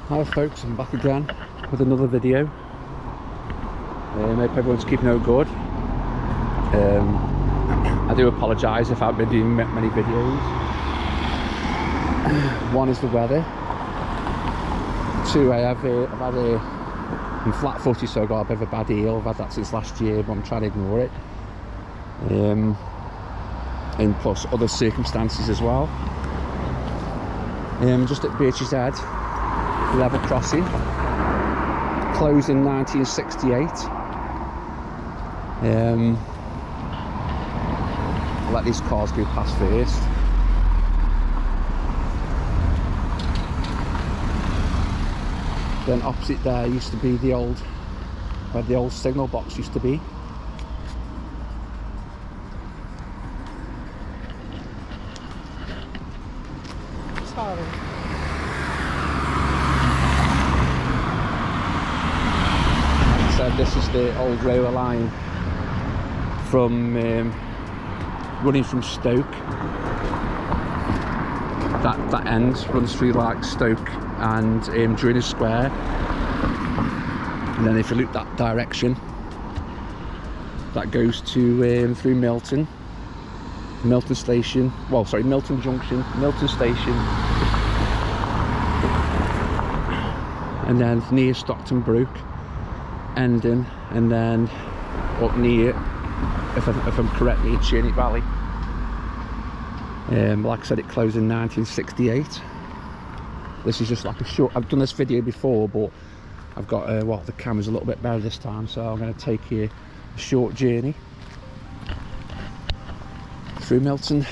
Hi folks, I'm back again with another video. I hope everyone's keeping out good. I do apologise if I've been doing many videos. One is the weather. Two, I'm flat footed, so I've got a bit of a bad heel. I've had that since last year, but I'm trying to ignore it. And plus other circumstances as well. Just at Birches Head, level crossing, closed in 1968. Let these cars go past first. Then opposite there used to be where the old signal box used to be. Sorry. This is the old railway line from running from Stoke. That end runs through like Stoke and Drury Square, and then if you look that direction, that goes to through Milton Station. Well, sorry, Milton Junction, Milton Station, and then near Stockton Brook. Ending, and then up near, if I'm correct, near Birches Valley. Like I said, it closed in 1968. This is just like a short. I've done this video before, but I've got the camera's a little bit better this time, so I'm going to take you a short journey through Milton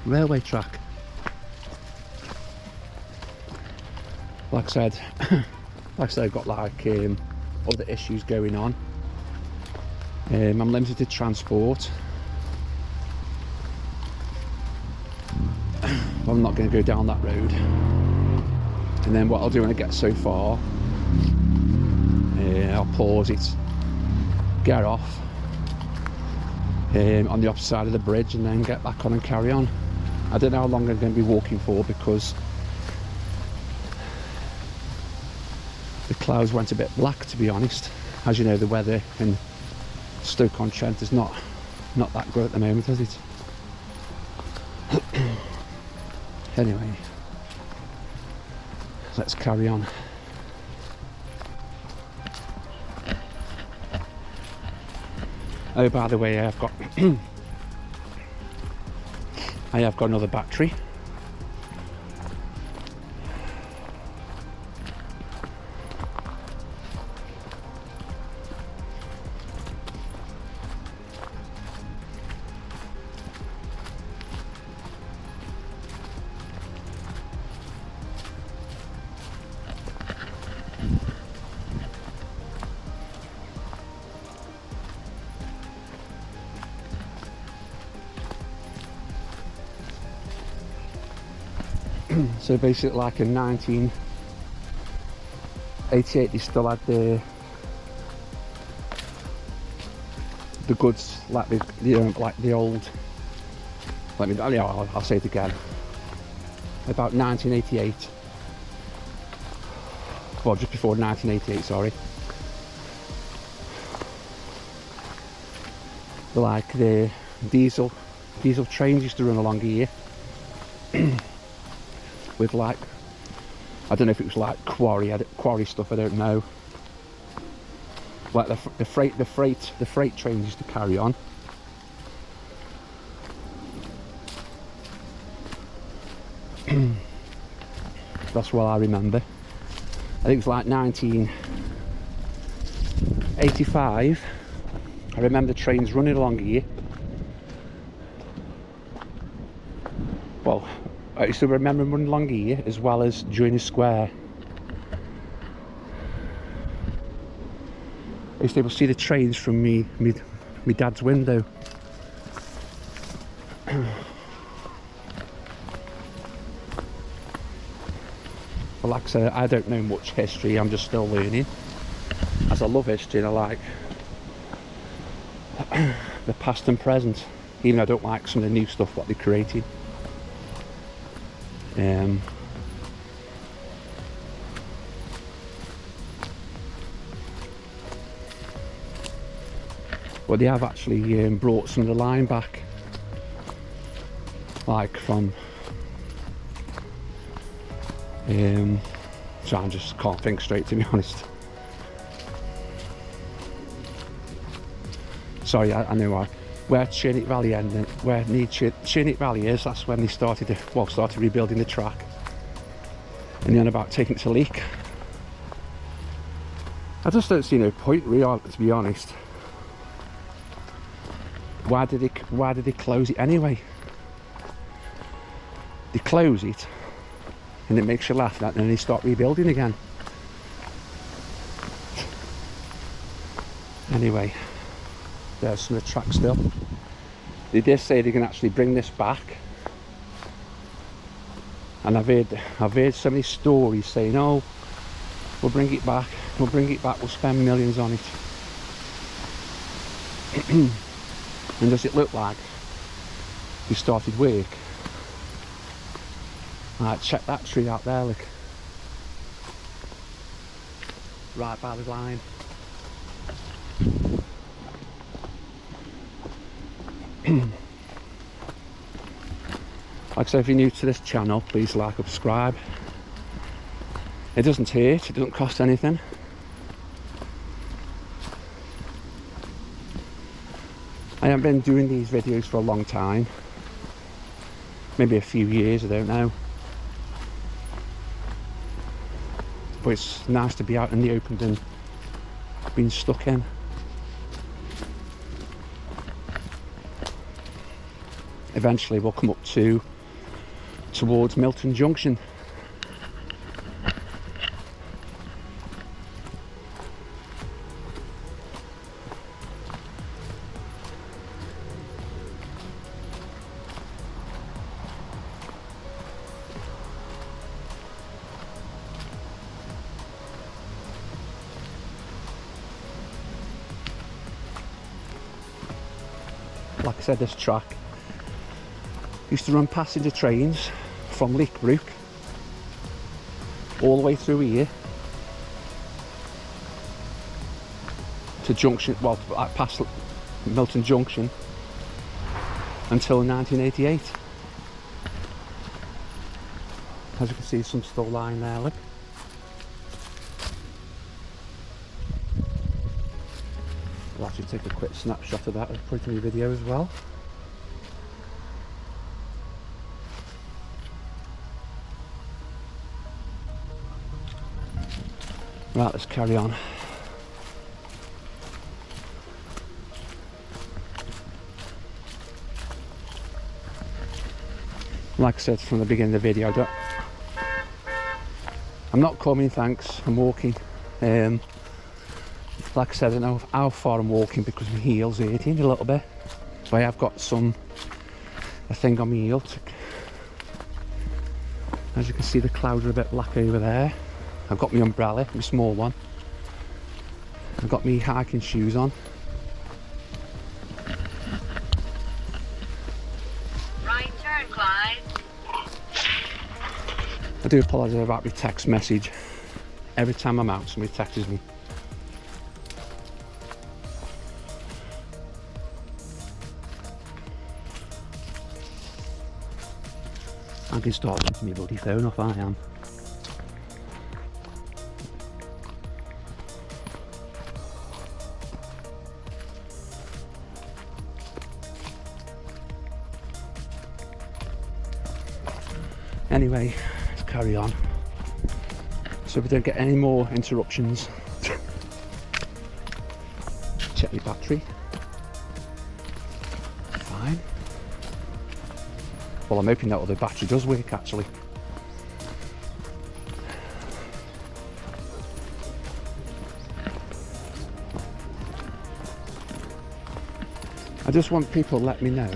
railway track. Like I said, I've got like other issues going on. I'm limited to transport. I'm not going to go down that road. And then what I'll do when I get so far, I'll pause it, get off on the opposite side of the bridge, and then get back on and carry on. I don't know how long I'm going to be walking for, because the clouds went a bit black, to be honest. As you know, the weather in Stoke-on-Trent is not that good at the moment, is it? Anyway, let's carry on. Oh, by the way, I have got another battery. So basically, like in 1988, they still had the goods, like the old. I'll say it again. About 1988, well, just before 1988, sorry. Like the diesel trains used to run along here. With like, I don't know if it was like quarry stuff, I don't know. Like the freight trains used to carry on. That's what I remember. I think it was like 1985. I remember the trains running along here. Well, I used to remember running along here, as well as Drury Square. I used to be able to see the trains from me dad's window. Well, like I said, I don't know much history. I'm just still learning. As I love history, and I like the past and present, even though I don't like some of the new stuff what they're creating. but they have actually brought some of the line back, like from so I just can't think straight, to be honest. Sorry, I know where Churnick Valley ended, where Churnick Valley is, that's when they started rebuilding the track. And then about taking it to Leek. I just don't see no point, really, to be honest. Why did they close it anyway? They close it and it makes you laugh, and then they start rebuilding again. Anyway, there's some of the track still. They did say they can actually bring this back, and I've heard so many stories saying, oh, we'll bring it back, we'll spend millions on it. And does it look like we started work? Right, check that tree out there, look. Right by the line. Like I said, if you're new to this channel, please like and subscribe. It doesn't hurt, it doesn't cost anything. I haven't been doing these videos for a long time, maybe a few years, I don't know. But it's nice to be out in the open than being stuck in. Eventually we'll come up towards Milton Junction. Like I said, this track used to run passenger trains from Leek Brook all the way through here to Junction, well, past Milton Junction until 1988. As you can see, some still lying there, look. I'll actually take a quick snapshot of that and put it in the video as well. Right, let's carry on. Like I said from the beginning of the video, I'm not coming, thanks, I'm walking. Like I said, I don't know how far I'm walking because my heel's hurting a little bit. So I have got a thing on my heel. As you can see, the clouds are a bit black over there. I've got my umbrella, my small one. I've got my hiking shoes on. Right turn, Clyde. I do apologise about my text message. Every time I'm out, somebody texts me. I can start with my bloody phone off, I am. Anyway, let's carry on. So we don't get any more interruptions. Check my battery. Fine. Well, I'm hoping that other battery does work actually. I just want people to let me know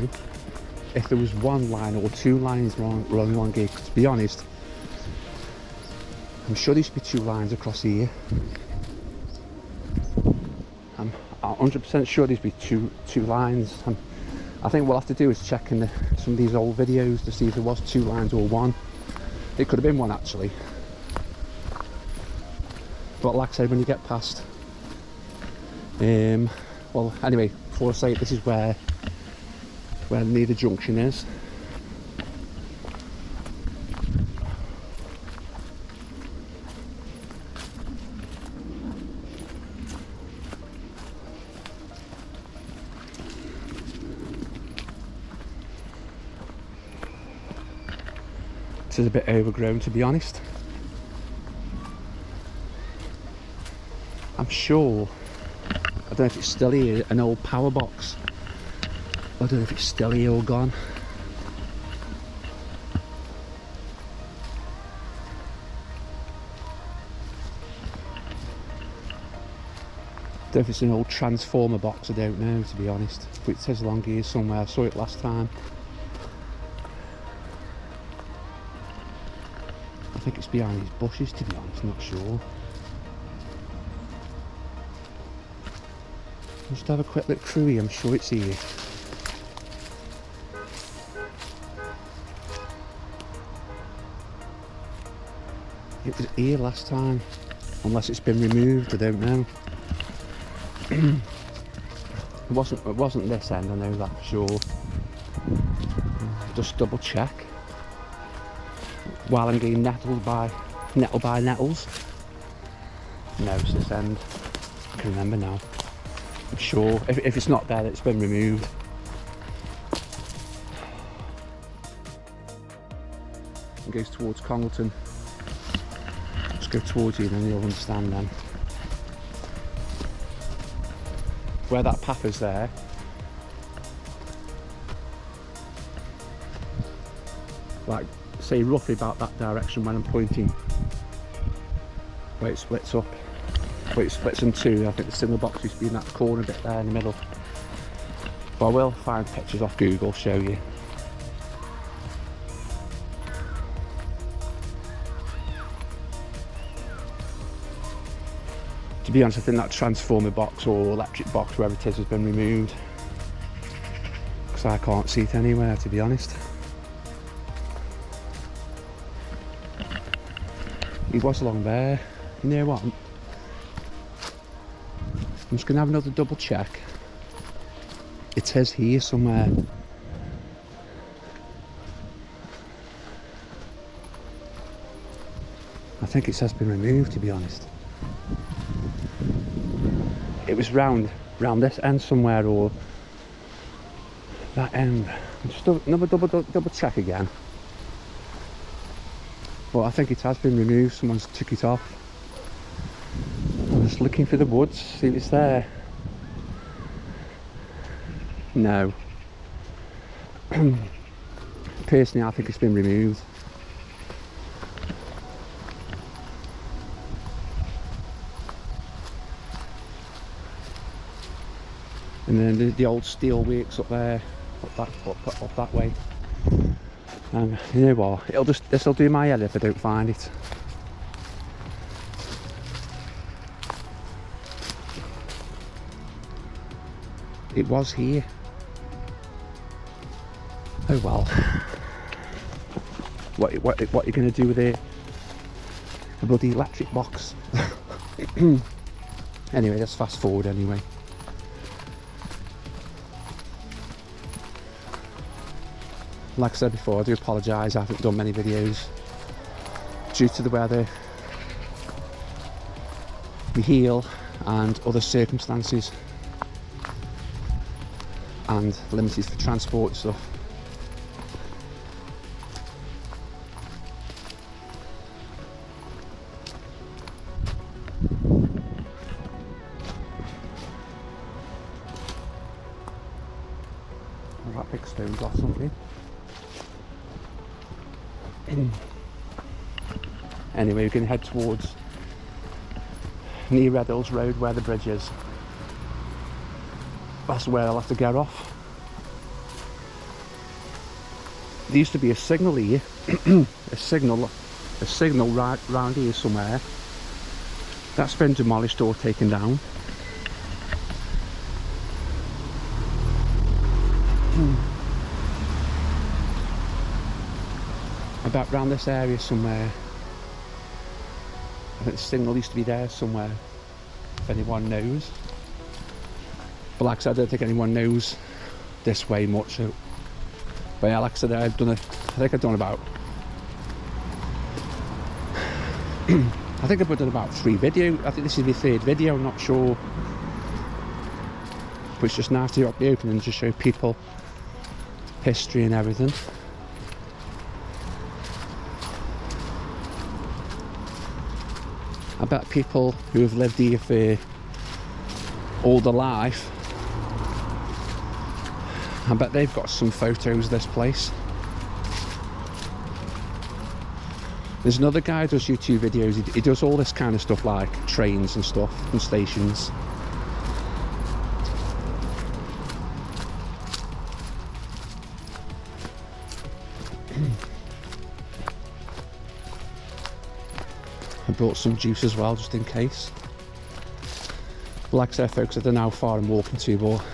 if there was one line or two lines running along here. To be honest, I'm sure there should be two lines across here. I'm 100% sure there should be two lines. I think we'll have to do is check in some of these old videos to see if there was two lines or one. It could have been one actually. But like I said, when you get past, well, anyway, before I say this is where near the junction is. This is a bit overgrown, to be honest. I'm sure, I don't know if it's still here, an old power box. I don't know if it's still here or gone. I don't know if it's an old transformer box, I don't know, to be honest. But it says along here somewhere, I saw it last time. I think it's behind these bushes, to be honest, not sure. Just have a quick look through here, I'm sure it's here. It was here last time, unless it's been removed, I don't know. It wasn't this end, I know that for sure. Just double check. While I'm getting nettled by nettles. No, it's this end. I can remember now. I'm sure. If it's not there, it's been removed. It goes towards Congleton. Let's go towards you, then you'll understand then. Where that path is there. Like, say roughly about that direction when I'm pointing. Where it splits up. Where it splits in two. I think the signal box used to be in that corner bit there in the middle. But I will find pictures off Google, show you. To be honest, I think that transformer box or electric box, wherever it is, has been removed. Because I can't see it anywhere, to be honest. He was along there. You know what? I'm just going to have another double check. It is here somewhere. I think it has been removed, to be honest. It was round this end somewhere, or that end. Just another double check again. But I think it has been removed. Someone's took it off. I'm just looking for the woods, see if it's there. No. Personally, I think it's been removed. And then the old steel works up there, up that way. You know what? This'll do my head if I don't find it. It was here. Oh well. What are you going to do with it? A bloody electric box. Anyway, let's fast forward anyway. Like I said before, I do apologise, I haven't done many videos due to the weather, my heel and other circumstances, and limited for transport and stuff. Well, that big stone's off something. Anyway, we can head towards near Red Hills Road where the bridge is. That's where I'll have to get off. There used to be a signal here, a signal right round here somewhere. That's been demolished or taken down. About round this area somewhere. I think the signal used to be there somewhere, if anyone knows. But like I said, I don't think anyone knows this way much. So, but yeah, like I said, I think I've done about I think I've done about 3 videos. I think this is my 3rd video, I'm not sure. But it's just nice to be open and just show people history and everything. I bet people who have lived here for all their life, I bet they've got some photos of this place. There's another guy who does YouTube videos, he does all this kind of stuff like trains and stuff and stations. I brought some juice as well, just in case. But like I said, folks, I don't know how far I'm walking to, but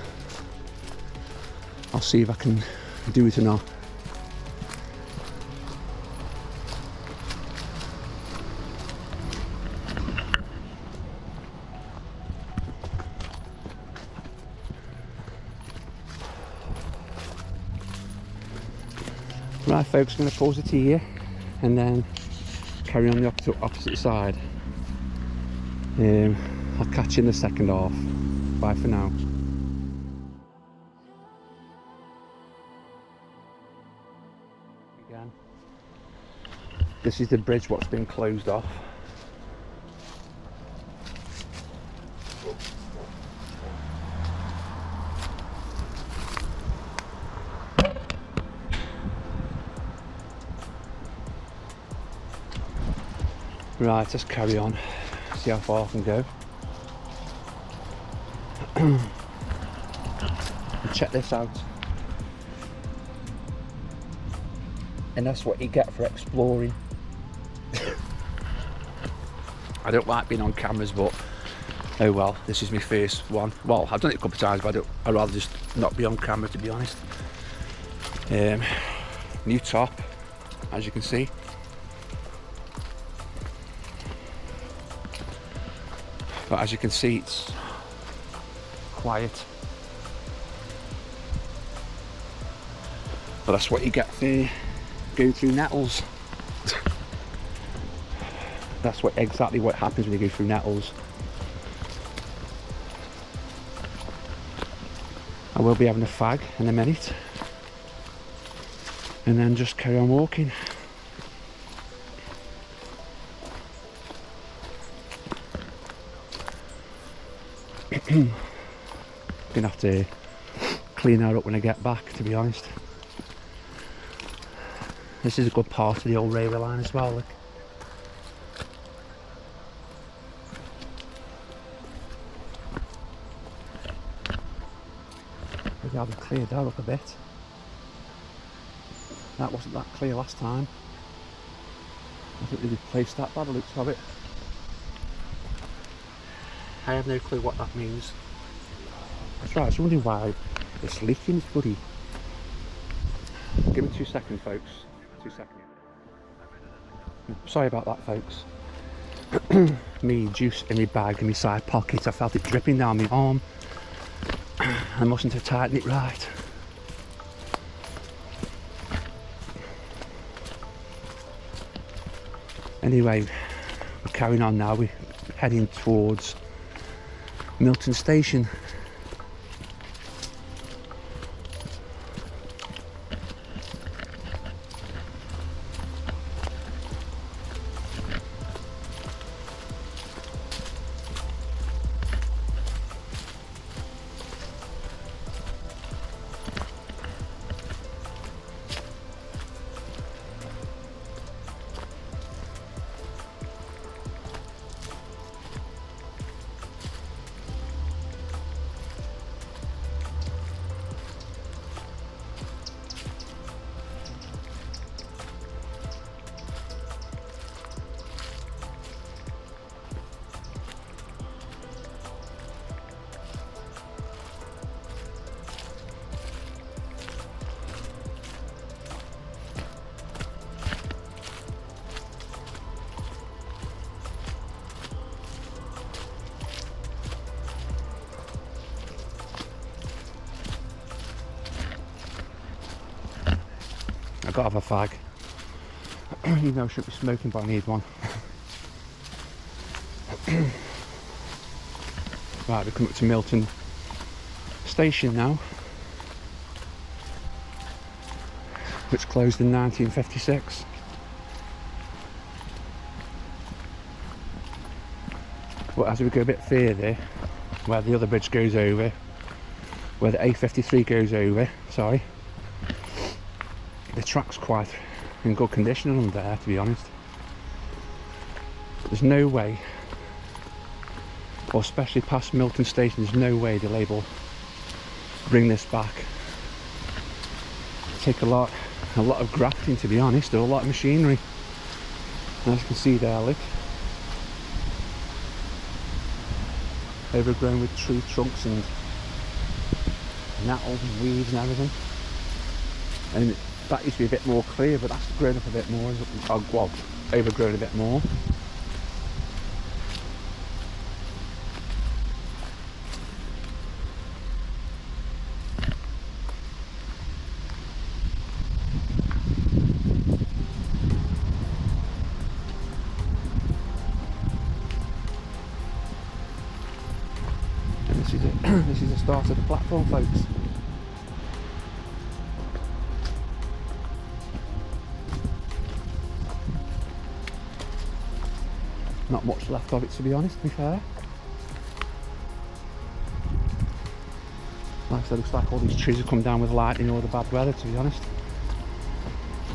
I'll see if I can do it or not. Right, folks, I'm going to pause it here and then carry on the opposite side. I'll catch you in the second half. Bye for now. Again. This is the bridge what's been closed off. Right, let's carry on, see how far I can go. Check this out. And that's what you get for exploring. I don't like being on cameras, but oh well, this is my first one. Well, I've done it a couple of times, but I'd rather just not be on camera, to be honest. New top, as you can see. But as you can see, it's quiet. But that's what you get for going through nettles. That's exactly what happens when you go through nettles. I will be having a fag in a minute. And then just carry on walking. Gonna have to clean that up when I get back, to be honest. This is a good part of the old railway line as well, look. Maybe I've cleared that up a bit. That wasn't that clear last time. I think they replaced that by the looks of it. I have no clue what that means. That's right, I was wondering why it's leaking, it's bloody. Give me 2 seconds, folks. 2 seconds. Sorry about that, folks. Me juice in my bag in my side pocket. I felt it dripping down my arm. I mustn't have tightened it right. Anyway, we're carrying on now. We're heading towards Milton Station. I've got to have a fag. Even though I shouldn't be smoking, but I need one. Right, we're coming up to Milton station now, which closed in 1956. But as we go a bit further, where the other bridge goes over, where the A53 goes over, sorry, the track's quite in good condition on there, to be honest. There's no way, or especially past Milton station, there's no way they'll able bring this back. Take a lot of grafting, to be honest, or a lot of machinery. And as you can see there, look, overgrown with tree trunks and nettles and weeds and everything. And that used to be a bit more clear, but that's grown up a bit more, well, overgrown a bit more. This is the start of the platform, folks. Not much left of it, to be honest, to be fair. Like I said, it looks like all these trees have come down with lightning or the bad weather, to be honest.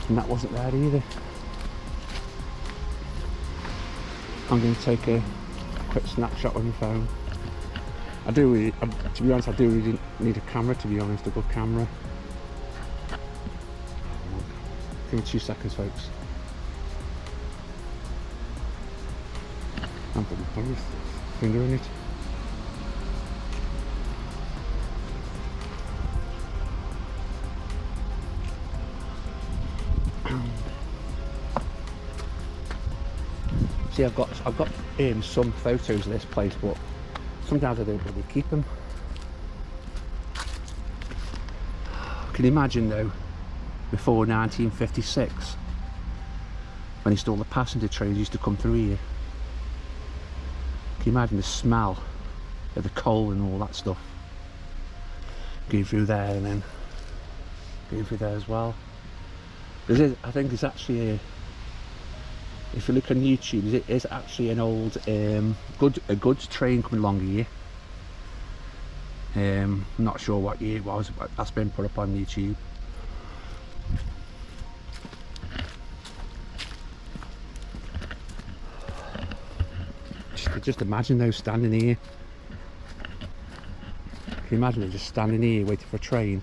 And that wasn't there either. I'm going to take a quick snapshot with my phone. I do really, to be honest, I do really need a camera, to be honest, a good camera. Give me 2 seconds, folks. I'm putting my finger in it. See, I've got some photos of this place, but sometimes I don't really keep them. Can you imagine though, before 1956, when they still the passenger trains used to come through here? Can you imagine the smell of the coal and all that stuff going through there and then going through there as well? I think there's actually a, if you look on YouTube, it is actually an old a goods train coming along here. I'm not sure what year it was, but that's been put up on YouTube. Just imagine those standing here. Can you imagine them just standing here waiting for a train?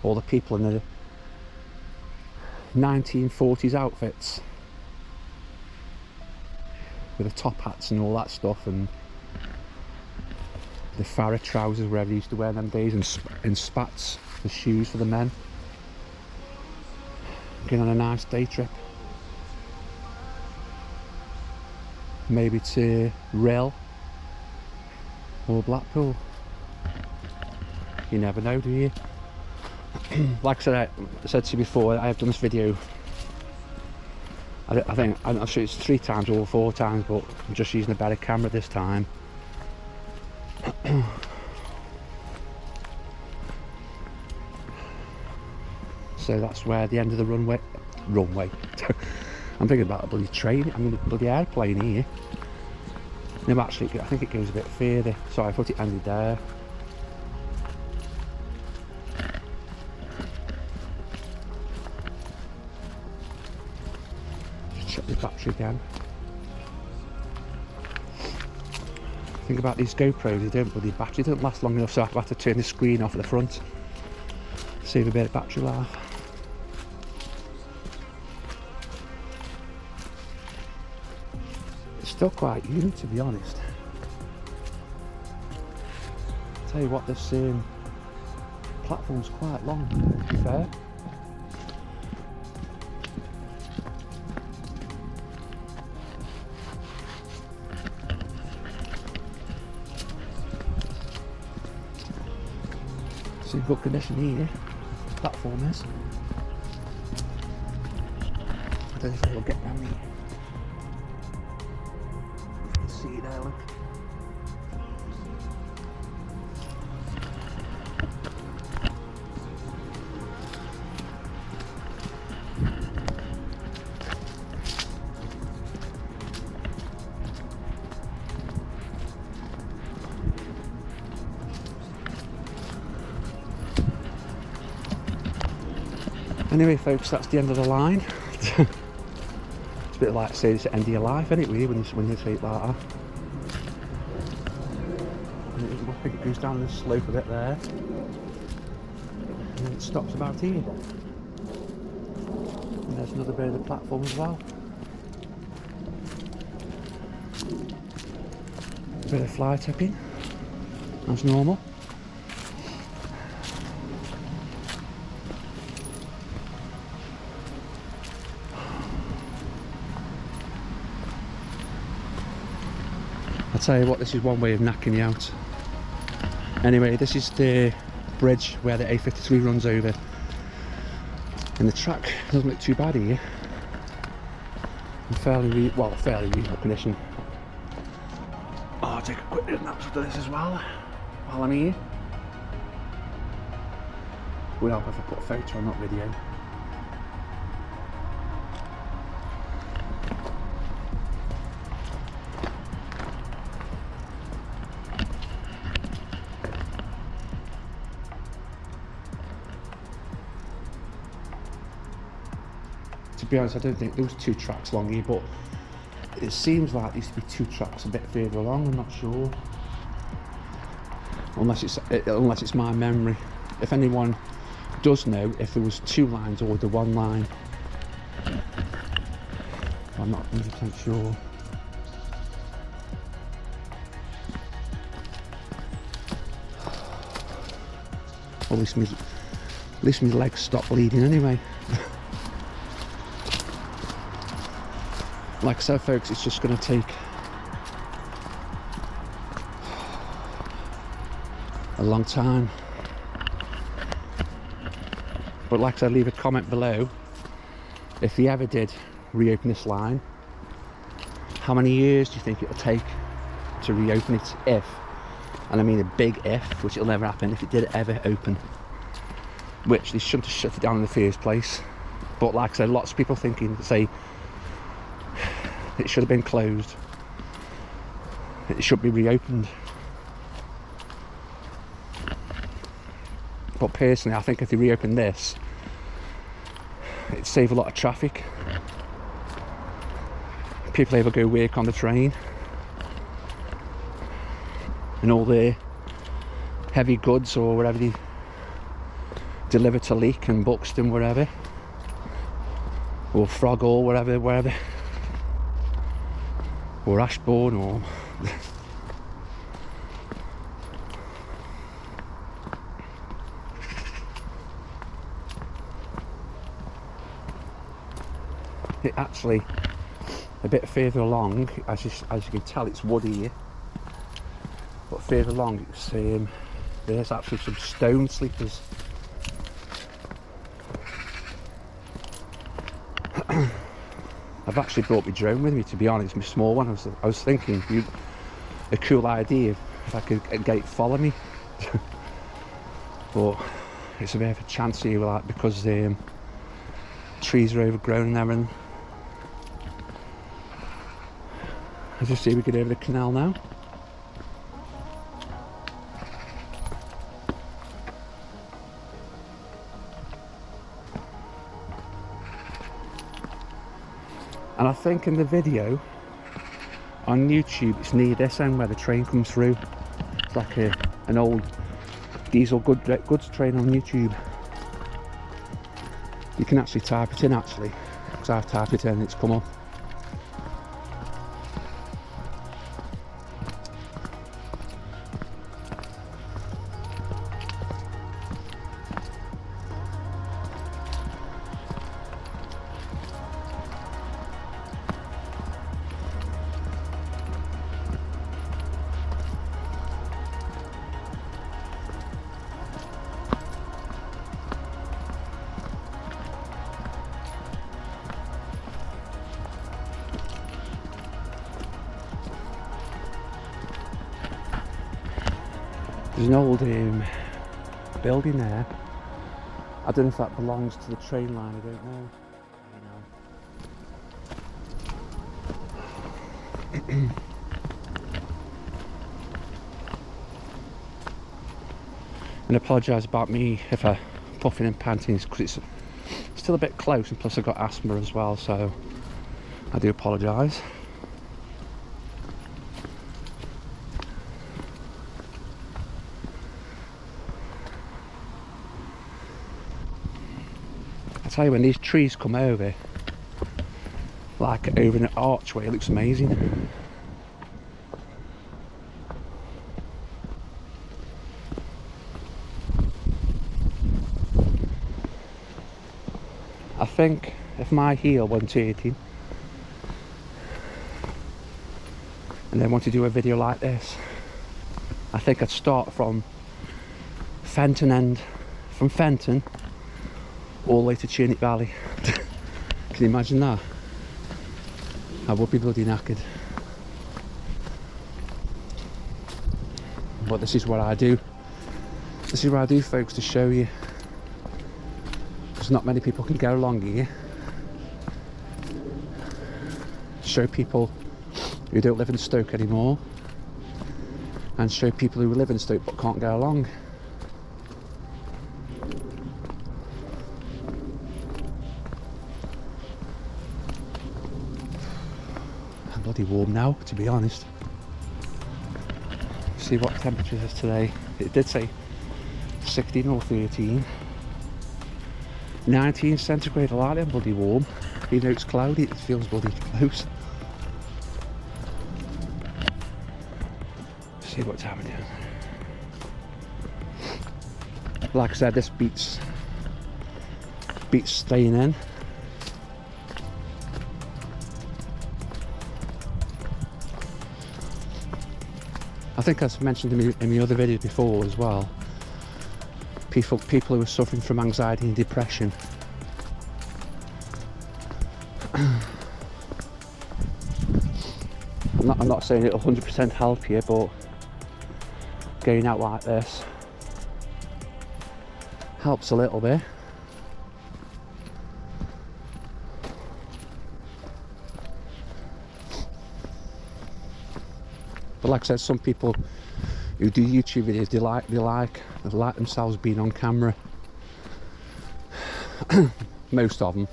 All the people in the 1940s outfits with the top hats and all that stuff, and the Farrah trousers wherever they used to wear them days, and spats, the shoes for the men, going on a nice day trip, maybe to Rill or Blackpool. You never know, do you? Like I said to you before, I have done this video, I think I'm not sure it's 3 times or 4 times, but I'm just using a better camera this time. So that's where the end of the runway I'm thinking about a bloody train, I mean a bloody airplane here. No, actually I think it goes a bit further, so I thought it ended there. Check the battery again. Think about these GoPros, the battery doesn't last long enough, so I have to turn the screen off at the front, save a bit of battery life. It's still quite unique, to be honest. I'll tell you what, this platform's quite long, to be fair. It's in good condition here. platform is. I don't know if I will get down here. You can see it there, look. Anyway folks, that's the end of the line. It's a bit like saying it's the end of your life, isn't it, really, when you take like that. And I think it goes down the slope a bit there. And then it stops about here. And there's another bit of the platform as well. A bit of fly tipping, as normal. I'll tell you what, this is one way of knacking you out. Anyway, this is the bridge where the A53 runs over. And the track doesn't look too bad here. I'm fairly reasonable condition. Oh, I'll take a quick look at this as well while I'm here. Would help if I put a photo on that video. To be honest, I don't think there was 2 tracks along here, but it seems like there used to be 2 tracks a bit further along. I'm not sure, unless it's my memory. If anyone does know if there was 2 lines or the 1 line, I'm not 100% sure. Well, at least my legs stopped bleeding anyway. Like I said folks, it's just going to take a long time. But like I said, leave a comment below if you ever did reopen this line. How many years do you think it'll take to reopen it, if, and I mean a big if, which it'll never happen, if it did ever open, which they shouldn't have shut it down in the first place. But like I said, lots of people say it should have been closed, it should be reopened. But personally, I think if they reopen this, it'd save a lot of traffic. People able to go work on the train, and all the heavy goods or whatever they deliver to Leek and Buxton, wherever, or Frogall, wherever. Or Ashbourne, or it actually, a bit further along, as you can tell, it's wood here, but further along it's there's actually some stone sleepers. I've actually brought my drone with me, to be honest, my small one. I was thinking, a cool idea if I could get it follow me. But it's a bit of a chance here, like, because the trees are overgrown and everything. Let's just see if we get over the canal now. And I think in the video on YouTube, it's near this end where the train comes through. It's like an old diesel goods train on YouTube. You can actually type it in, actually, because I've typed it in and it's come up. There's an old building there. I don't know if that belongs to the train line, I don't know. And apologise about me if I puffing and panting, because it's still a bit close, and plus I've got asthma as well, so I do apologise. I tell you, when these trees come over, like over an archway, it looks amazing. I think if my heel wasn't hurting and then want to do a video like this, I think I'd start from Fenton End, from Fenton all the way to Turnip Valley. Can you imagine that? I would be bloody knackered. But this is what I do. This is what I do, folks, to show you. Because not many people can go along here. Show people who don't live in Stoke anymore, and show people who live in Stoke but can't go along. I'm bloody warm now, to be honest. See what temperature it is today. It did say 16 or 13. 19 centigrade. I like them bloody warm. Even though it's cloudy, it feels bloody close. See what time it is. Like I said, this beats staying in. I think I've mentioned in my other videos before as well. People who are suffering from anxiety and depression. I'm not saying it'll 100% help you, but going out like this helps a little bit. But like I said, some people who do YouTube videos, they like themselves being on camera. Most of them.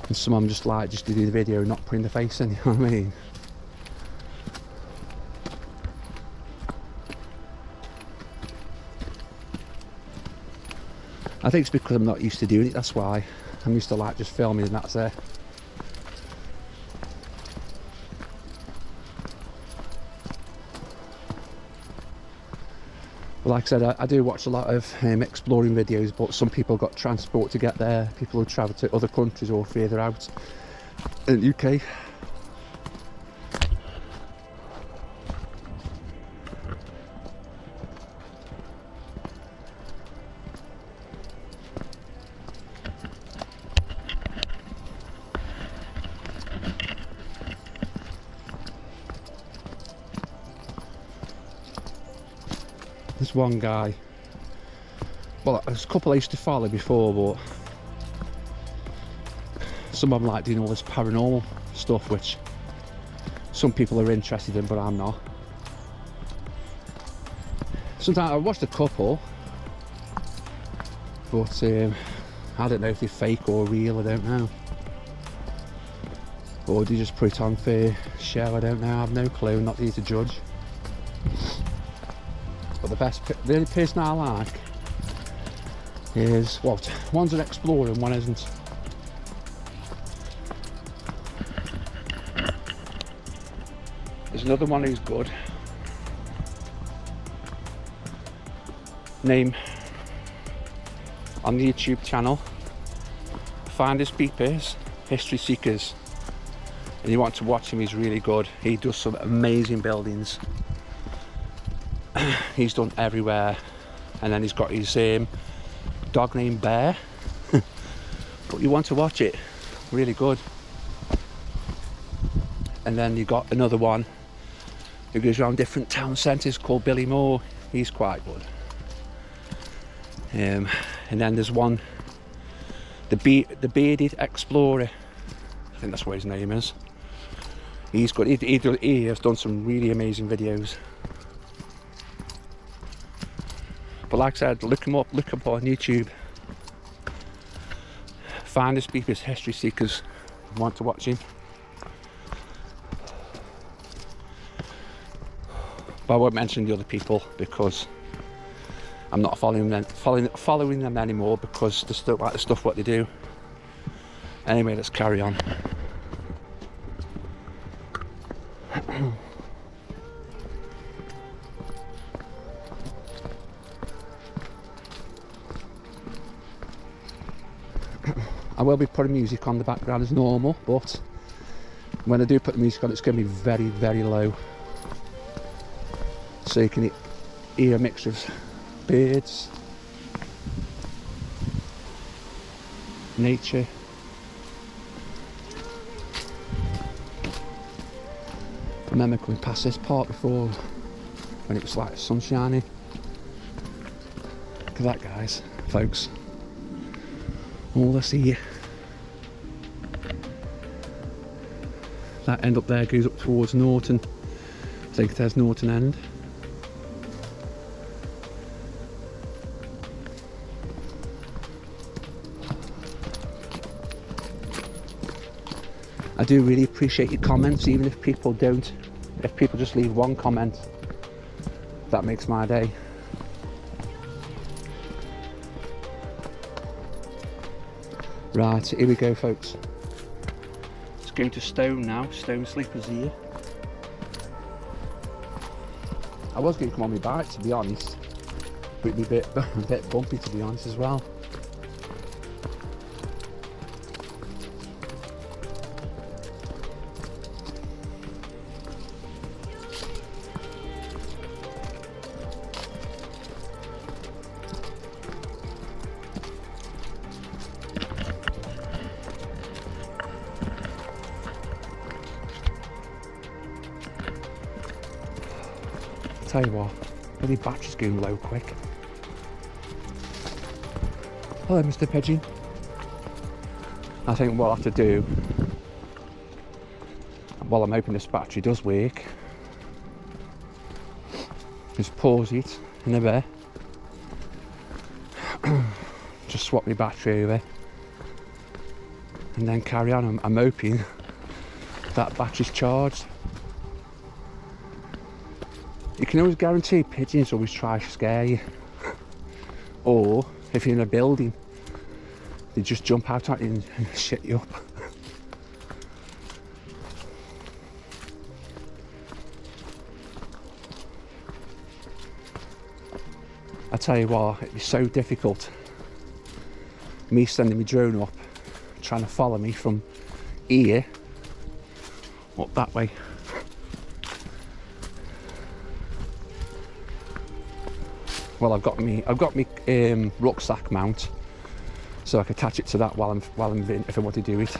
And some of them just like to do the video and not putting the face in, you know what I mean? I think it's because I'm not used to doing it, that's why. I'm used to like just filming and that's it. Like I said, I do watch a lot of exploring videos, but some people got transport to get there, people who travel to other countries or further out in the UK. There's one guy, well, there's a couple I used to follow before, but some of them like doing all this paranormal stuff, which some people are interested in, but I'm not. Sometimes I watched a couple, but I don't know if they're fake or real, I don't know. Or do you just put it on for show, I don't know, I have no clue, I'm not here to judge. But the only person I like is, well, one's an explorer and one isn't. There's another one who's good. Name on the YouTube channel, Finders Peepers, History Seekers. And you want to watch him, he's really good. He does some amazing buildings. He's done everywhere, and then he's got his dog named Bear. But you want to watch it, really good. And then you got another one who goes around different town centres, called Billy Moore. He's quite good. And then there's one, the Bearded Explorer, I think that's what his name is. He's good. He has done some really amazing videos. But like I said, look him up on YouTube. Finders Keepers, History Seekers, want to watch him. But I won't mention the other people because I'm not following them anymore, because they don't like the stuff what they do. Anyway, let's carry on. I will be putting music on the background as normal, but when I do put the music on, it's going to be very, very low, so you can hear a mixture of birds, nature. I remember coming past this park before when it was like sunshiny. Look at that, guys, folks. All I see. That end up there goes up towards Norton. I think there's Norton End. I do really appreciate your comments, even if people don't. If people just leave one comment, that makes my day. Right, here we go, folks. It's going to Stone now. Stone Sleepers here. I was going to come on my bike, to be honest, but it'd be a bit bumpy, to be honest, as well. Tell you what, the battery's going low quick. Hello, Mr. Pigeon. I think what I'll have to do, while I'm hoping this battery does work, is pause it in a bit, just swap my battery over, and then carry on. I'm hoping that battery's charged. You can always guarantee pigeons always try to scare you, or if you're in a building, they just jump out at you and shit you up. I tell you what, it'd be so difficult me sending my drone up, trying to follow me from here up that way. Well, I've got me rucksack mount, so I can attach it to that while I'm in, if I want to do it.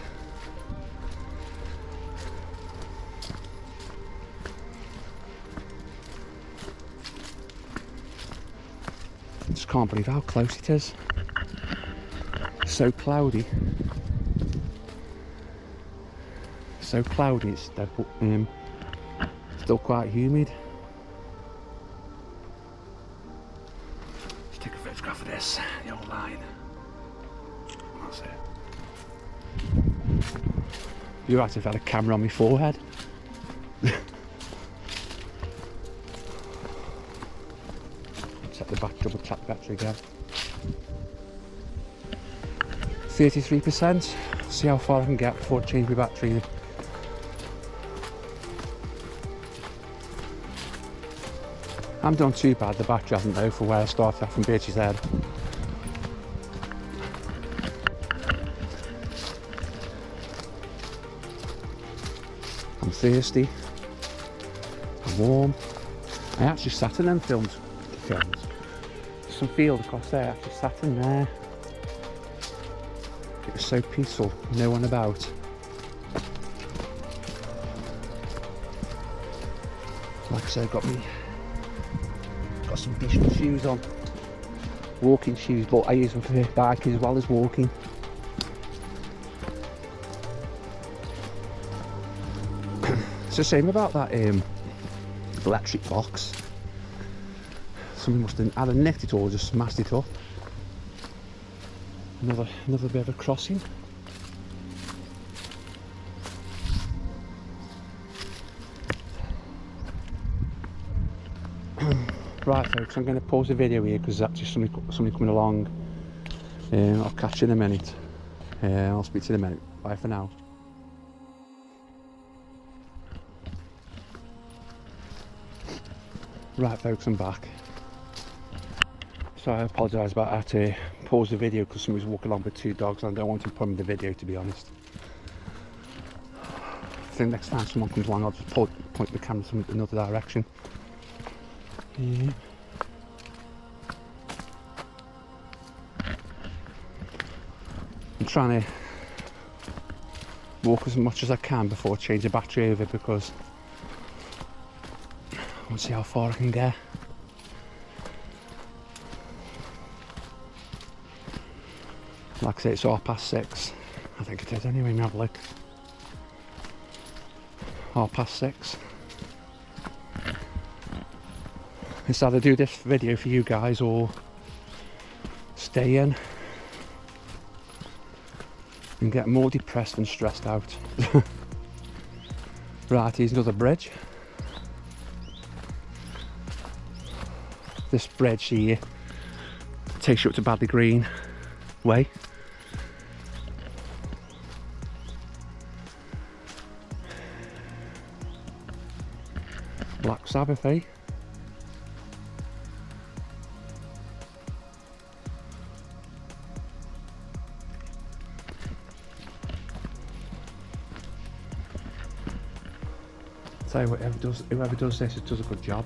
I just can't believe how close it is. It's so cloudy. So cloudy, it's still quite humid. Take a photograph of this, the old line. That's it. You're right if I had a camera on my forehead. Double check the battery again. 33%. See how far I can get before I change my battery. I'm done too bad, the battery hasn't though, for where I started from Birches Head. I'm thirsty, I'm warm. I actually sat in them films. Some field across there, I actually sat in there. It was so peaceful, no one about. Like I say, got some decent shoes on, walking shoes, but I use them for biking as well as walking. It's the same about that electric box. Someone must have either nicked it or just smashed it up. Another bit of a crossing. Right folks, I'm going to pause the video here because there's actually somebody coming along. I'll catch you in a minute. I'll speak to you in a minute. Bye for now. Right folks, I'm back. So I apologise about that. I had to pause the video because somebody's walking along with two dogs and I don't want to put them in the video, to be honest. I think next time someone comes along I'll just point the camera in another direction. Yeah. I'm trying to walk as much as I can before I change the battery over because I want to see how far I can get. Like I say, it's 6:30. I think it is anyway, now have a look. 6:30. It's either do this video for you guys or stay in and get more depressed and stressed out. Right, here's another bridge. This bridge here takes you up to Badley Green Way. Black Sabbath, eh? Tell you what, whoever does this, it does a good job.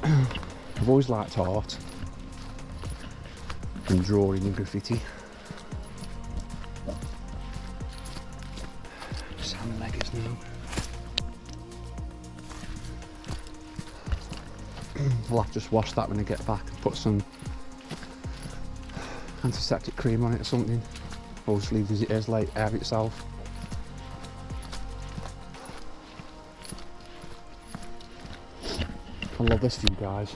I've always liked art and drawing and graffiti. Just how my leg is now. I'll have to just wash that when I get back and put some antiseptic cream on it or something. Or just leave it as it is, like air itself. I love this view, guys.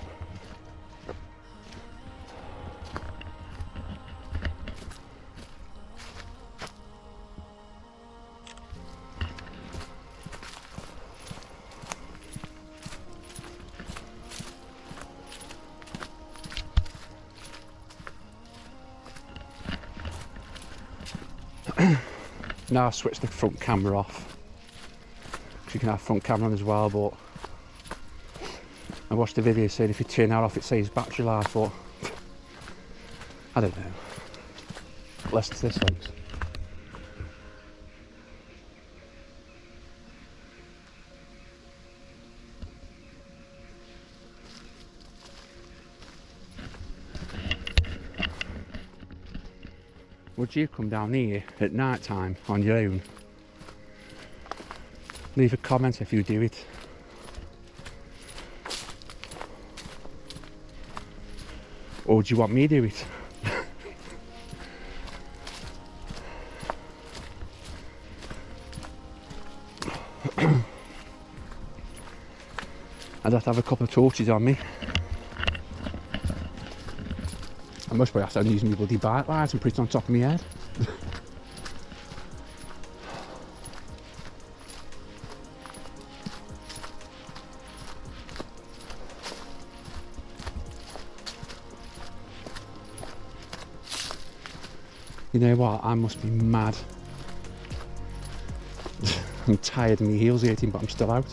Now I switched the front camera off, because you can have front camera on as well, but I watched the video saying if you turn that off it saves battery life, but I don't know. Listen to this, folks. Would you come down here at night time on your own? Leave a comment if you do it. Or do you want me to do it? I'd have to have a couple of torches on me. I must probably have to use my bloody bike light and put it on top of my head. You know what, I must be mad. I'm tired and my heels hurting, but I'm still out.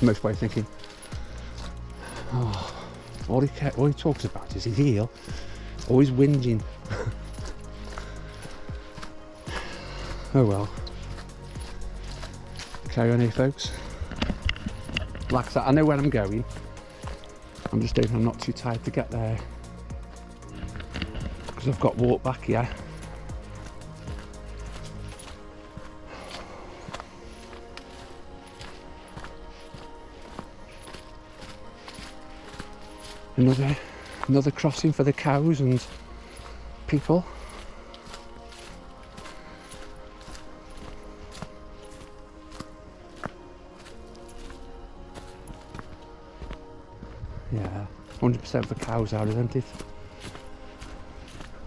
Most probably thinking, oh, all he talks about is his heel, always whinging. Oh well. Carry on here, folks. Like I said, I know where I'm going. I'm just hoping I'm not too tired to get there, because I've got walk back here. Another crossing for the cows and people. Yeah, 100% for cows are, isn't it?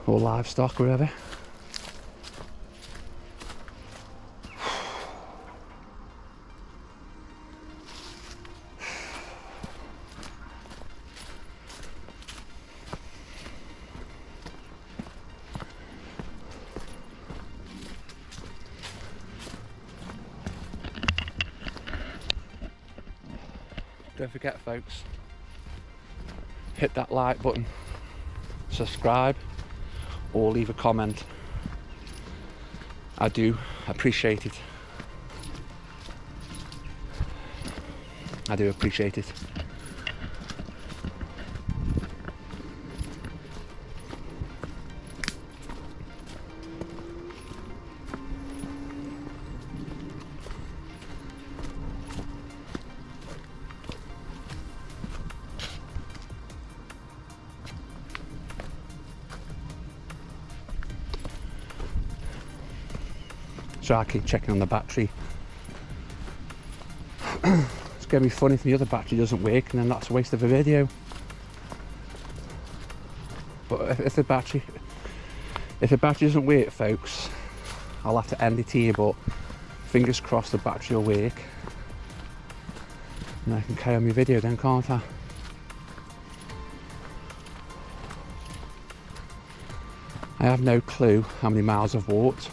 Or livestock, wherever. Don't forget, folks, hit that like button, subscribe, or leave a comment. I do appreciate it. I do appreciate it. So I keep checking on the battery. It's going to be funny if the other battery doesn't work, and then that's a waste of a video. But if the battery doesn't work, folks, I'll have to end it here, but fingers crossed the battery will work. And I can carry on my video then, can't I? I have no clue how many miles I've walked.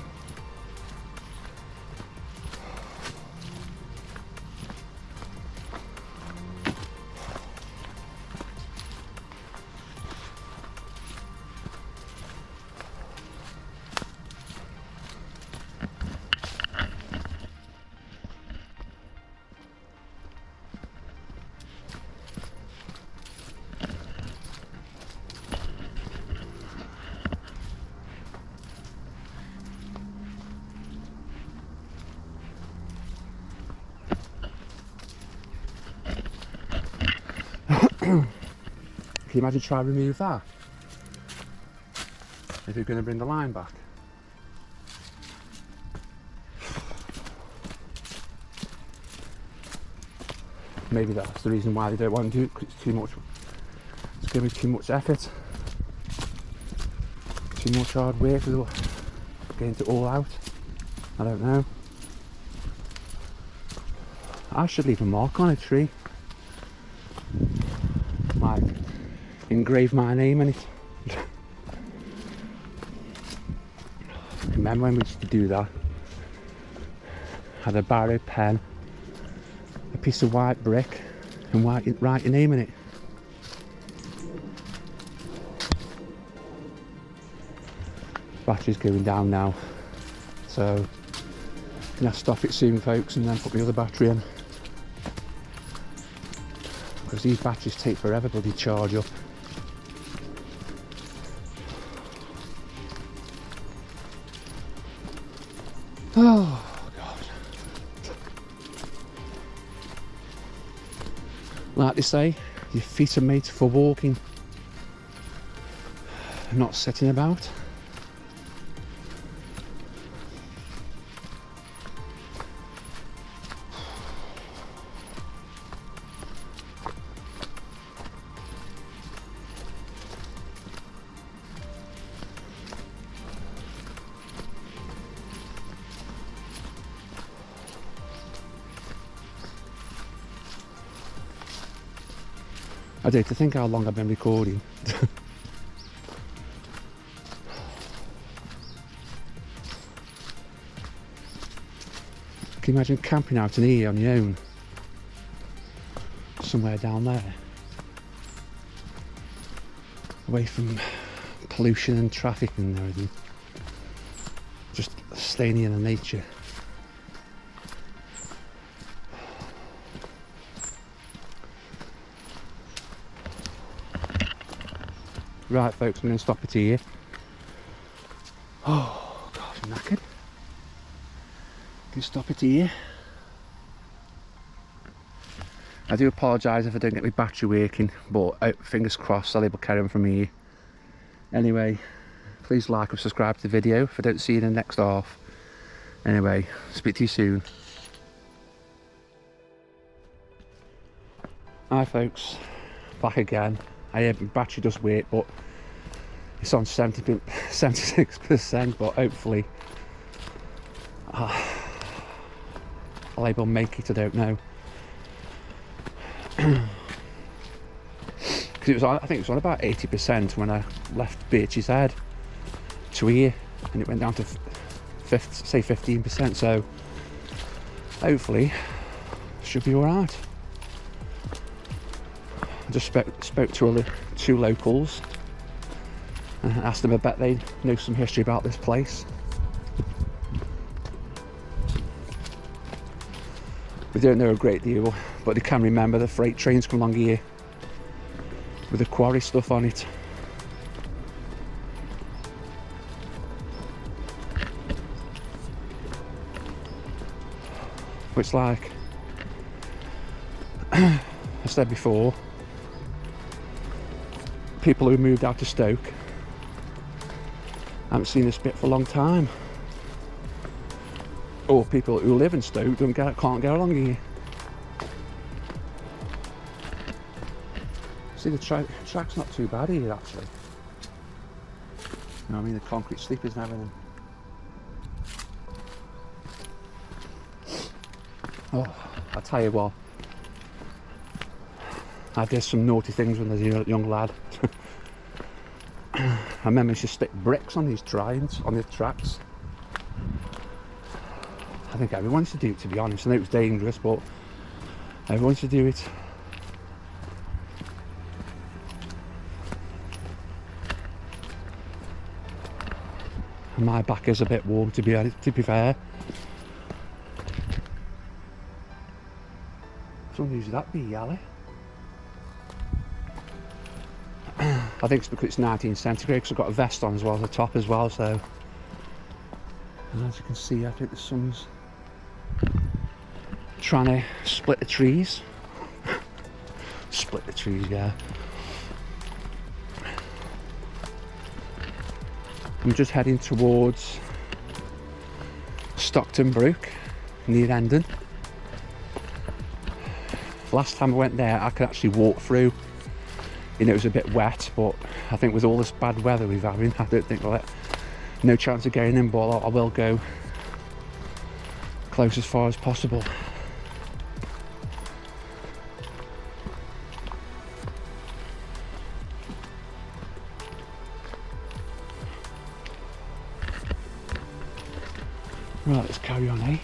Can you imagine trying to remove that? If you're going to bring the line back. Maybe that's the reason why they don't want to do it, because it's too much. It's going to be too much effort. Too much hard work, getting it all out. I don't know. I should leave a mark on a tree. Like, engrave my name in it. Remember when we used to do that? Had a barrow pen, a piece of white brick, and write your name in it. Battery's going down now, so I'm gonna have to stop it soon, folks, and then put the other battery in, because these batteries take forever to charge up. Oh God. Like they say, your feet are made for walking, not sitting about. I do, to think how long I've been recording. Can you imagine camping out in here on your own? Somewhere down there. Away from pollution and traffic and everything. Just staying here in the nature. Right, folks, I'm going to stop it here. Oh, God, I'm knackered. Can stop it here. I do apologise if I don't get my battery working, but fingers crossed I'll be able to carry on from here. Anyway, please like and subscribe to the video if I don't see you in the next half. Anyway, speak to you soon. Hi folks, back again. My battery does work, but it's on 76%, but hopefully I'll be able to make it, I don't know. Because it was on, I think it was on about 80% when I left Birches Head to here, and it went down to say 15%, so hopefully should be alright. I just spoke to two locals and asked them, I bet they know some history about this place. We don't know a great deal, but they can remember the freight trains come along here with the quarry stuff on it. Which, like I said before, people who moved out to Stoke haven't seen this bit for a long time. Or people who live in Stoke can't get along here. See, the track's not too bad here actually. You know what I mean, the concrete sleepers and everything. Oh, I'll tell you what, I did some naughty things when I was a young lad. I remember I used to stick bricks on these trains, on the tracks. I think everyone used to do it, to be honest. I know it was dangerous, but everyone used to do it. And my back is a bit warm, to be fair. Someone uses that be yellow. I think it's because it's 19 centigrade, because I've got a vest on as well as the top as well, so. And as you can see, I think the sun's trying to split the trees. Split the trees, yeah. I'm just heading towards Stockton Brook, near Endon. Last time I went there, I could actually walk through. You know, it was a bit wet, but I think with all this bad weather we've having, I don't think no chance of getting in, but I will go close as far as possible. Right, let's carry on, eh?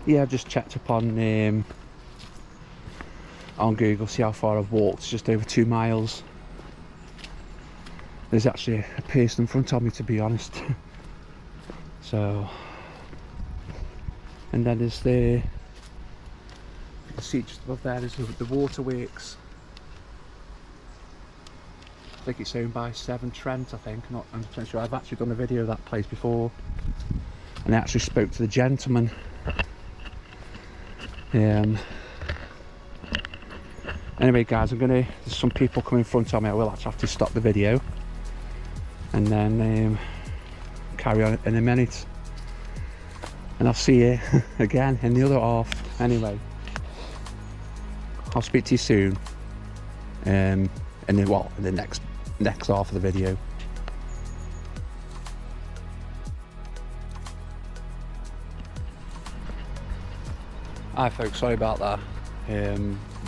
Yeah, I've just checked up on Google, see how far I've walked. It's just over 2 miles. There's actually a person in front of me, to be honest. So, and then there's you can see just above there is the waterworks. I think it's owned by Trent, I think. Not 100% sure. I've actually done a video of that place before, and I actually spoke to the gentleman Anyway guys, there's some people coming in front of me. I will actually have to stop the video and then carry on in a minute, and I'll see you again in the other half. Anyway, I'll speak to you soon in the next half of the video. Hi folks, sorry about that.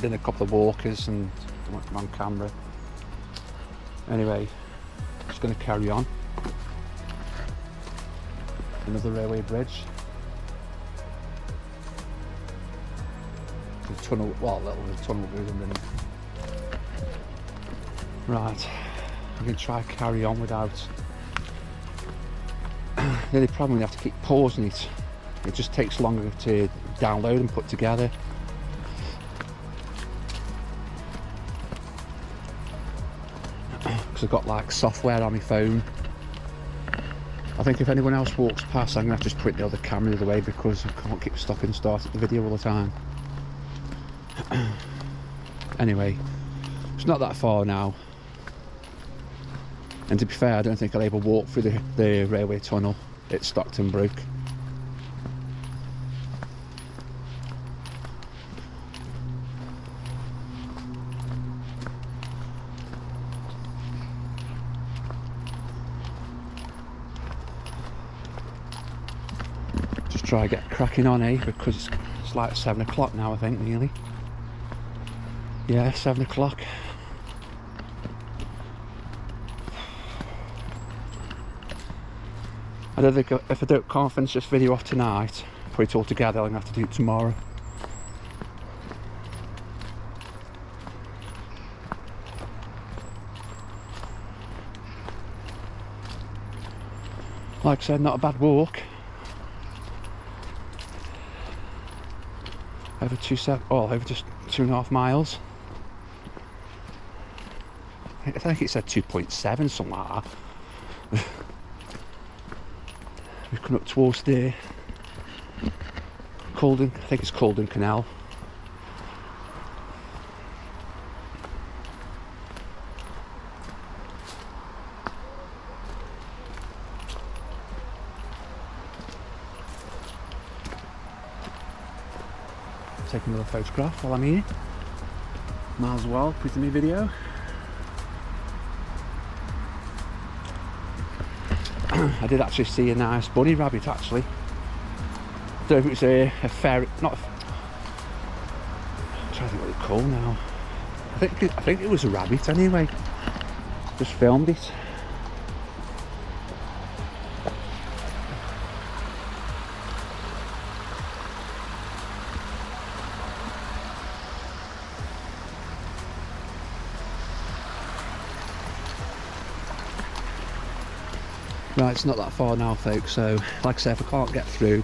Been a couple of walkers and I won't come on camera. Anyway, just going to carry on. Another railway bridge. The tunnel, well, a little bit of tunnel goes underneath. Right, I'm going to try carry on without. The only problem, you have to keep pausing it. It just takes longer to download and put together. Because I've got like software on my phone. I think if anyone else walks past, I'm going to have to just put the other camera the other way because I can't keep stopping and starting the video all the time. Anyway, it's not that far now. And to be fair, I don't think I'll ever walk through the railway tunnel at Stockton Brook. Just try to get cracking on, because it's like 7 o'clock now, I think, nearly. Yeah, 7 o'clock. I don't think if I can't finish this video off tonight, put it all together, I'm going to have to do it tomorrow. Like I said, not a bad walk. Over just 2.5 miles. I think it said 2.7, something like that. We've come up towards the Congleton, I think it's Congleton Canal. Take another photograph while I'm here. Might as well put in my video. I did actually see a nice bunny rabbit actually. I don't know if it was a fairy, not. I'm trying to think what it's called now. I think it was a rabbit anyway. Just filmed it. Right, it's not that far now folks, so like I say, if I can't get through,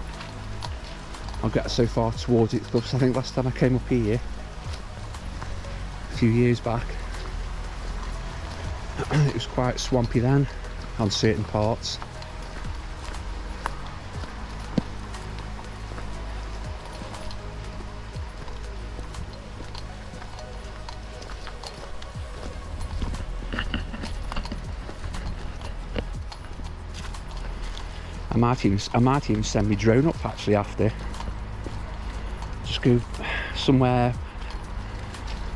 I'll get so far towards it, because I think last time I came up here, a few years back, it was quite swampy then, on certain parts. I might even send my drone up actually after. Just go somewhere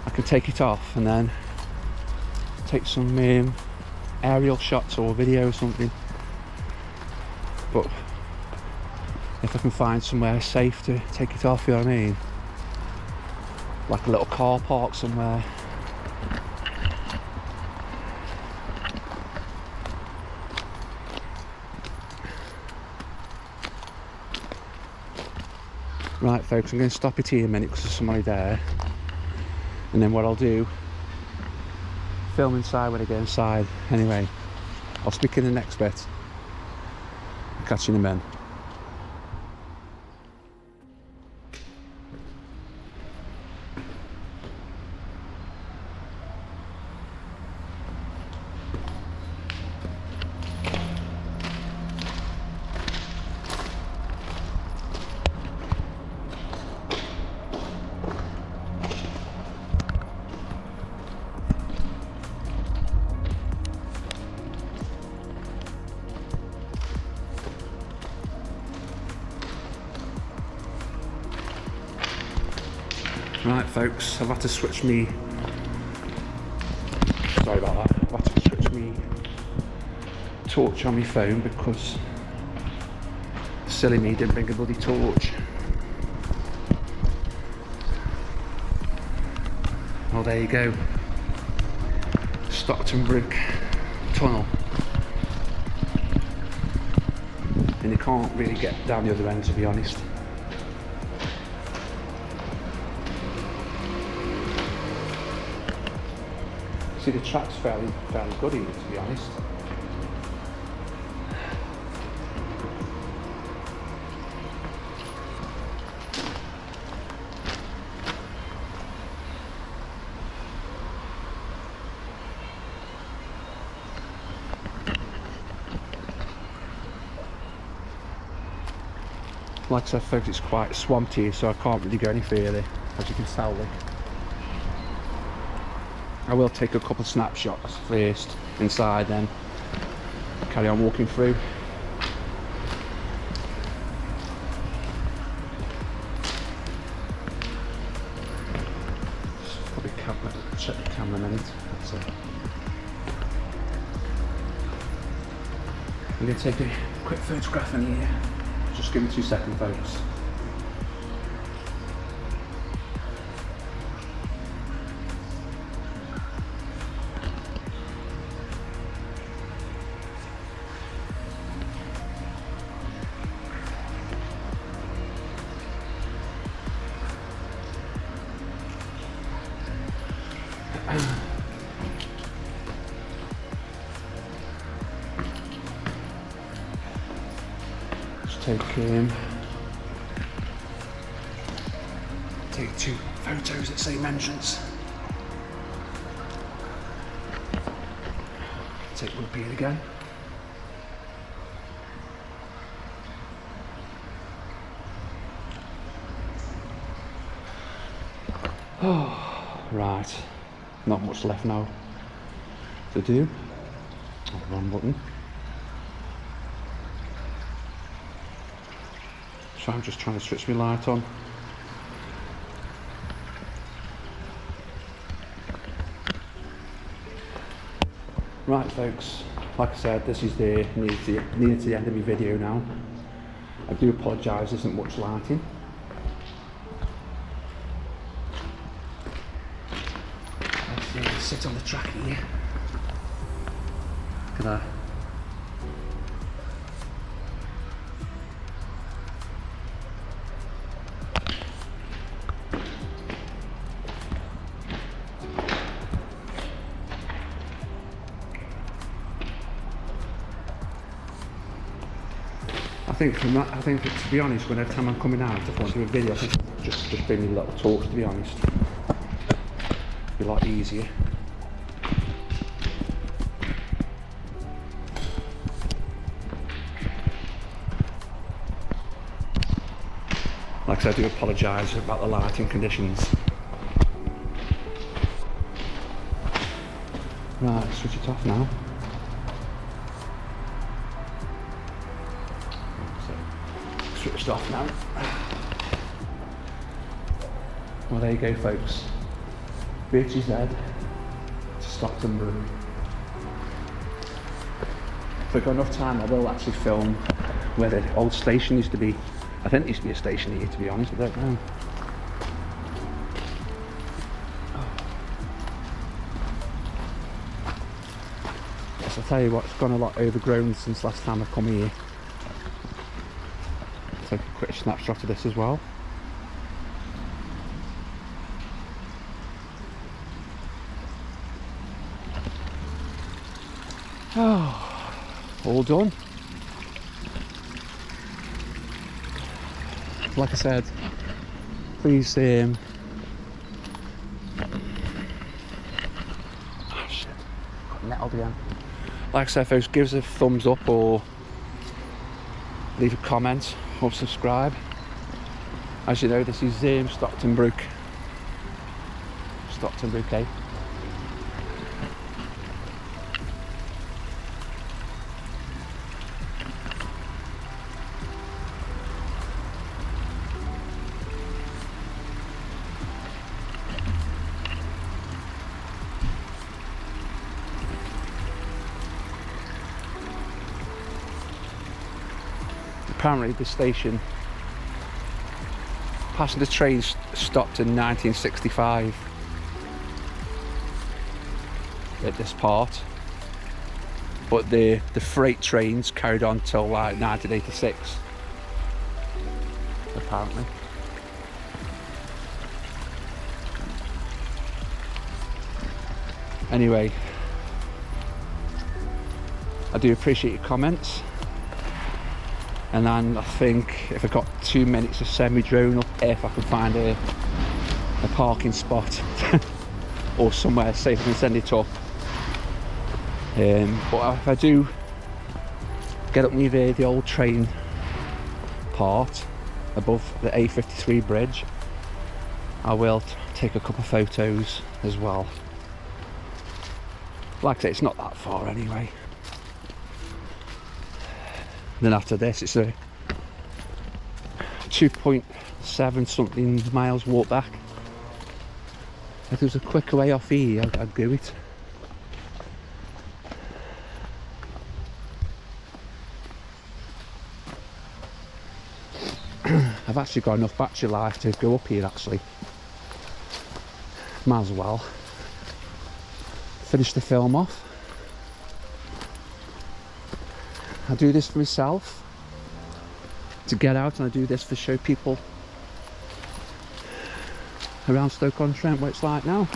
I can take it off and then take some aerial shots or video or something. But if I can find somewhere safe to take it off, you know what I mean? Like a little car park somewhere. Right folks, I'm going to stop it here a minute because there's somebody there, and then what I'll do, film inside when I get inside. Anyway, I'll speak in the next bit. Catch you in a minute. Right folks, I've had to switch me, sorry about that, I've had to switch me torch on my phone because silly me didn't bring a bloody torch. Well, there you go, Stockton Brook tunnel, and you can't really get down the other end, to be honest. See, the track's fairly good here, to be honest. Like I said folks, it's quite swamped here, so I can't really go any further, as you can tell. Like, I will take a couple of snapshots first inside, then carry on walking through. Probably check the camera a minute. That's it. I'm going to take a quick photograph in here. Just give me 2 seconds, folks. Take 2 photos at the same entrance. Take Whoop here again. Oh, right. Not much left now to do. Oh, wrong button. So I'm just trying to switch my light on. Right folks, like I said, this is near to the end of my video now. I do apologise, there isn't much lighting. Let's sit on the track here. Look at that. I think to be honest, when every time I'm coming out, if I want to do a video, I think I'll just bring me a little torch, to be honest. It'd be a lot easier. Like I said, I do apologise about the lighting conditions. Right, switch it off now. Switched off now. Well, there you go folks, Birches Head to Stockton Brook. If I've got enough time, I will actually film where the old station used to be. I think there used to be a station here, to be honest, I don't know. Yes, I'll tell you what, it's gone a lot overgrown since last time I come here. Take a quick snapshot of this as well. Oh, all done. Like I said, please oh shit, got nettled again. Like I said folks, give us a thumbs up or leave a comment or subscribe. As you know, this is Stockton Brook. Stockton Brook, eh? Apparently the station, passenger trains stopped in 1965 at this part, but the freight trains carried on till like 1986 apparently. Anyway, I do appreciate your comments, and then I think if I've got 2 minutes to send my drone up, if I can find a parking spot or somewhere safe I can send it up. But if I do get up near the old train part above the A53 bridge, I will take a couple of photos as well. Like I say, it's not that far anyway. Then after this, it's a 2.7 something miles walk back. If there was a quicker way off here, I'd do it. I've actually got enough battery life to go up here actually. Might as well finish the film off. I do this for myself to get out, and I do this for show people around Stoke-on-Trent what it's like now.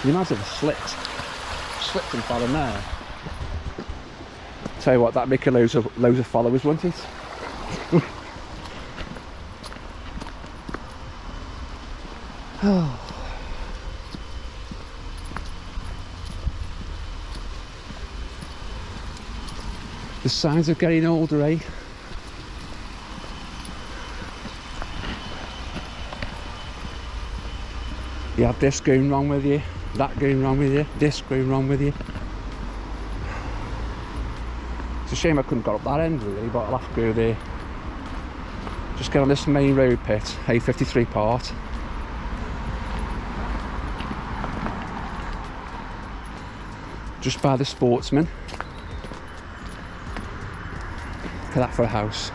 Can you imagine if I slipped and fell in there? Tell you what, that'd make loads of followers, wouldn't it? Oh. The signs of getting older, eh? You have this going wrong with you, that going wrong with you, this going wrong with you. It's a shame I couldn't got up that end really, but I'll have to go there. Just get on this main road pit, A53 part. Just by the Sportsman. Look at that for a house.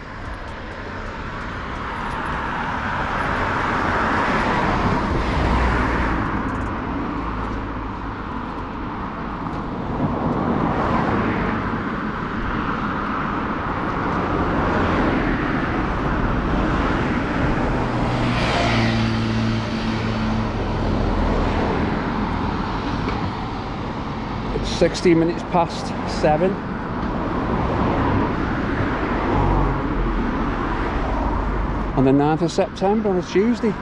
It's 16 minutes past 7. On the 9th of September, on a Tuesday.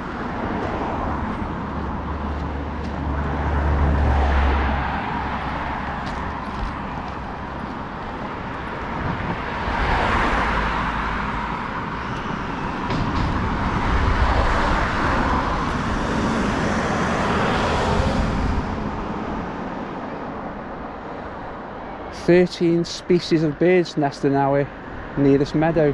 "13 species of birds nest an hour near this meadow."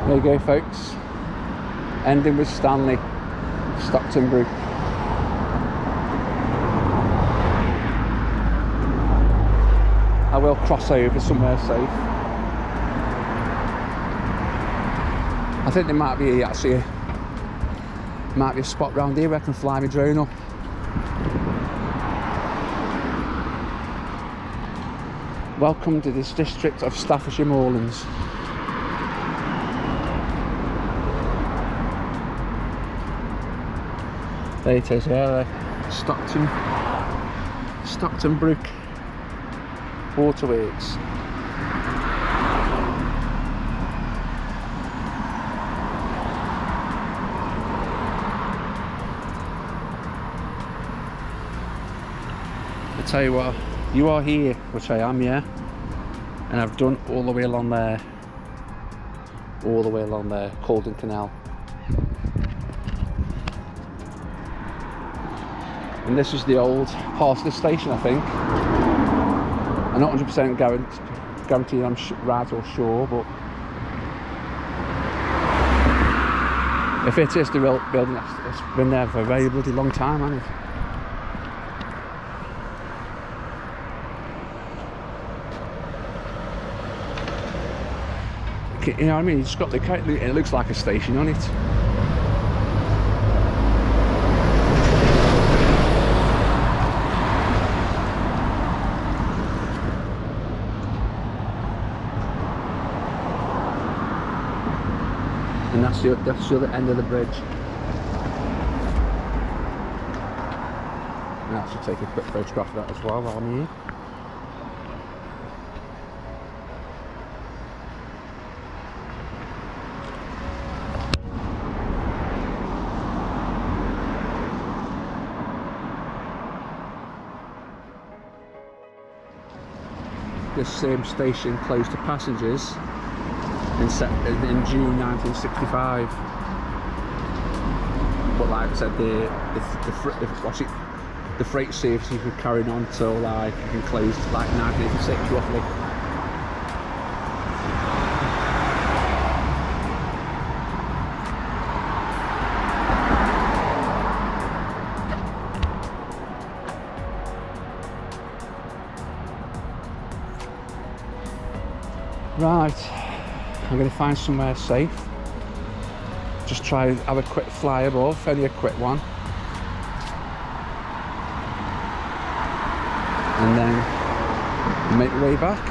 There you go, folks. Ending with Stanley, Stockton Brook. I will cross over somewhere safe. I think there might be actually a spot round here where I can fly my drone up. Welcome to this district of Staffordshire Moorlands. There it is, yeah, Stockton Brook Waterworks. I tell you what, you are here, which I am, yeah, and I've done all the way along there, Congleton Canal. And this is the old part of the station, I think. I'm not 100% guaranteed I'm right or sure, but if it is the real building, it's been there for a very bloody long time, hasn't it? You know what I mean? You just got the, it looks like a station on it. And that's the other end of the bridge. And I should take a quick photograph of that as well while I'm here. This same station closed to passengers in June 1965. But like I said, the freight services were carrying on till like it closed like 1986 roughly. Right, I'm going to find somewhere safe. Just try and have a quick fly above, only a quick one. And then make my way back.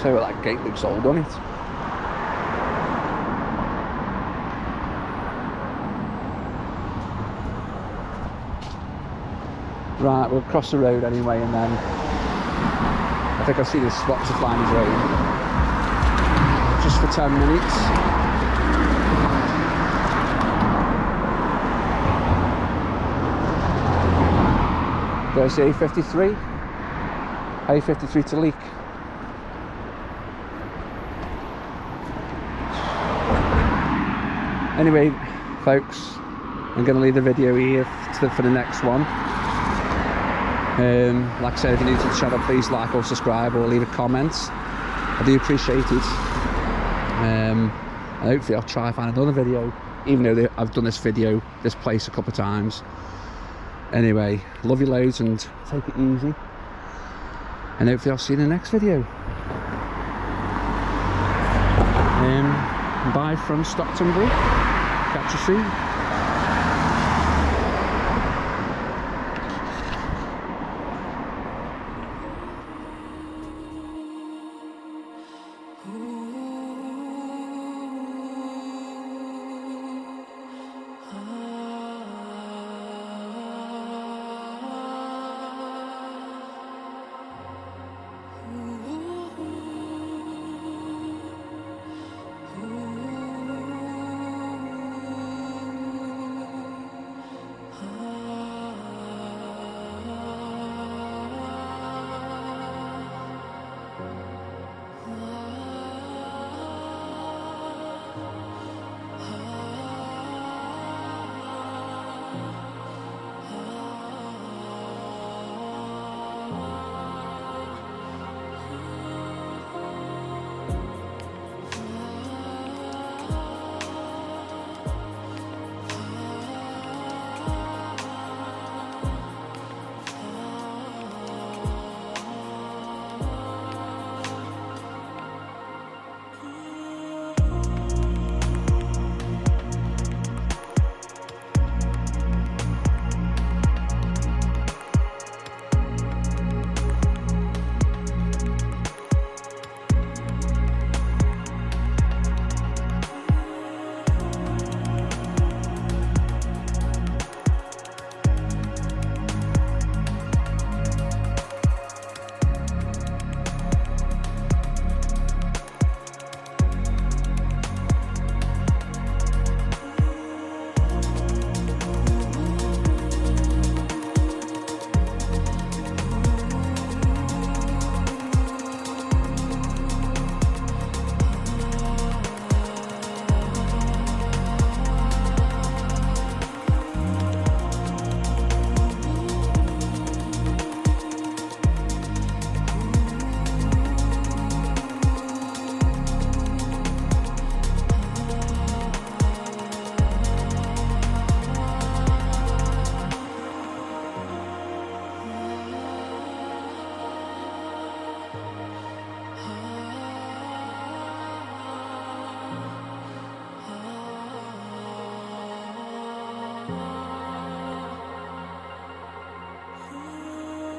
So that gate looks old, doesn't it? Right, we'll cross the road anyway, and then I think I'll see the spots of Flying Road just for 10 minutes. There's the A53. A53 to Leek. Anyway, folks, I'm going to leave the video here for the next one. Like I said, if you're new to the channel, please like or subscribe or leave a comment. I do appreciate it. And hopefully I'll try and find another video, even though I've done this place a couple of times. Anyway, love you loads and take it easy. And hopefully I'll see you in the next video. Bye from Stockton Brook. Catch you soon.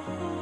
Bye.